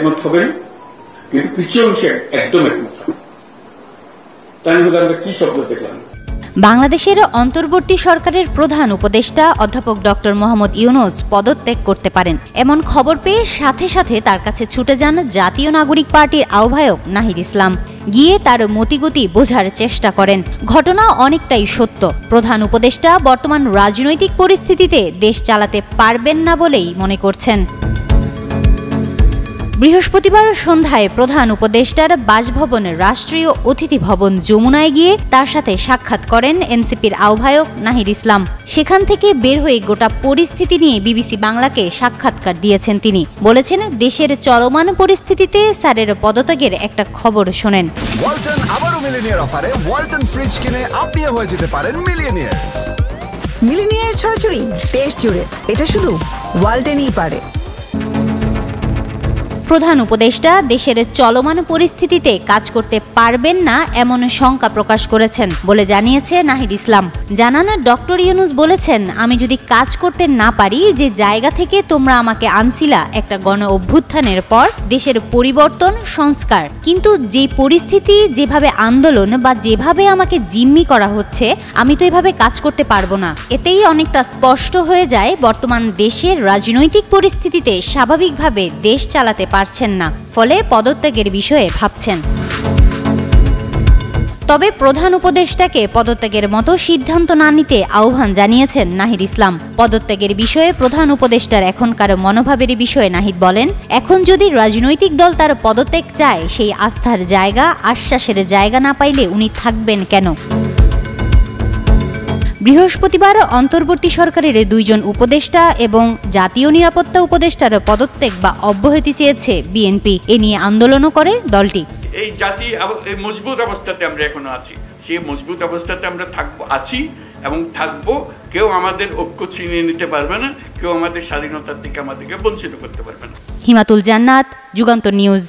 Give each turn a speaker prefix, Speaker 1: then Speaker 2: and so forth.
Speaker 1: একমত হবেন, কিন্তু কিছু অংশে একদম একমত হবে। তাই হলে আমরা কি শব্দ দেখলাম?
Speaker 2: বাংলাদেশের অন্তর্বর্তী সরকারের প্রধান উপদেষ্টা অধ্যাপক ডক্টর মোহাম্মদ ইউনূস পদত্যাগ করতে পারেন এমন খবর পেয়ে সাথে সাথে তার কাছে ছুটে যান জাতীয় নাগরিক পার্টির আহ্বায়ক নাহিদ ইসলাম। গিয়ে তার মতিগতি বোঝার চেষ্টা করেন। ঘটনা অনেকটাই সত্য। প্রধান উপদেষ্টা বর্তমান রাজনৈতিক পরিস্থিতিতে দেশ চালাতে পারবেন না বলেই মনে করছেন। বৃহস্পতিবার সন্ধ্যায় প্রধান উপদেষ্টার বাসভবন রাষ্ট্রীয় অতিথি ভবন যমুনায় গিয়ে তার সাথে সাক্ষাৎ করেন এনসিপির আহ্বায়ক নাহিদ ইসলাম। সেখান থেকে বের হয়ে গোটা পরিস্থিতি নিয়ে বিবিসি বাংলাকে সাক্ষাৎকার দিয়েছেন তিনি। বলেছেন, দেশের চলমান পরিস্থিতিতে স্যারের পদত্যাগের একটা খবর শোনেন।
Speaker 3: ওয়ালটন আবারও মিলিনিয়ার অফারে ওয়ালটন ফ্রিজ কিনে আপনিও হয়ে যেতে পারেন মিলিয়নিয়ার।
Speaker 4: মিলিনিয়ার ছড়াছড়ি দেশ জুড়ে, এটা শুধু ওয়ালটনই পারে।
Speaker 2: প্রধান উপদেষ্টা দেশের চলমান পরিস্থিতিতে কাজ করতে পারবেন না এমন শঙ্কা প্রকাশ করেছেন বলে জানিয়েছে নাহিদ ইসলাম। জানান, ডক্টর ইউনূস বলেছেন, আমি যদি কাজ করতে না পারি, যে জায়গা থেকে তোমরা আমাকে আনছিলা একটা গণ অভ্যুত্থানের পর দেশের পরিবর্তন সংস্কার, কিন্তু যে পরিস্থিতি, যেভাবে আন্দোলন বা যেভাবে আমাকে জিম্মি করা হচ্ছে, আমি তো এভাবে কাজ করতে পারবো না। এতেই অনেকটা স্পষ্ট হয়ে যায় বর্তমান দেশের রাজনৈতিক পরিস্থিতিতে স্বাভাবিকভাবে দেশ চালাতে পারছেন না, ফলে পদত্যাগের বিষয়ে ভাবছেন। তবে প্রধান উপদেষ্টাকে পদত্যাগের মতো সিদ্ধান্ত না নিতে আহ্বান জানিয়েছেন নাহিদ ইসলাম। পদত্যাগের বিষয়ে প্রধান উপদেষ্টার এখনকার মনোভাবের বিষয়ে নাহিদ বলেন, এখন যদি রাজনৈতিক দল তার পদত্যাগ চায়, সেই আস্থার জায়গা, আশ্বাসের জায়গা না পাইলে উনি থাকবেন কেন? বৃহস্পতিবার অন্তর্বর্তী সরকারের 2 জন উপদেষ্টা এবং জাতীয় নিরাপত্তা উপদেষ্টার পদত্যাগ বা অব্যাহতি চেয়েছে বিএনপি। এ নিয়ে আন্দোলনও করে দলটি।
Speaker 5: এই জাতি মজবুত অবস্থাতে আমরা এখনো আছি, সেই মজবুত অবস্থাতে আমরা আছি এবং থাকবো। কেউ আমাদের ঐক্য ছিনিয়ে নিতে পারবে না, কেউ আমাদের স্বাধীনতার থেকে আমাদেরকে বঞ্চিত করতে পারবে না।
Speaker 2: হিমাতুল জান্নাত, যুগান্তর নিউজ।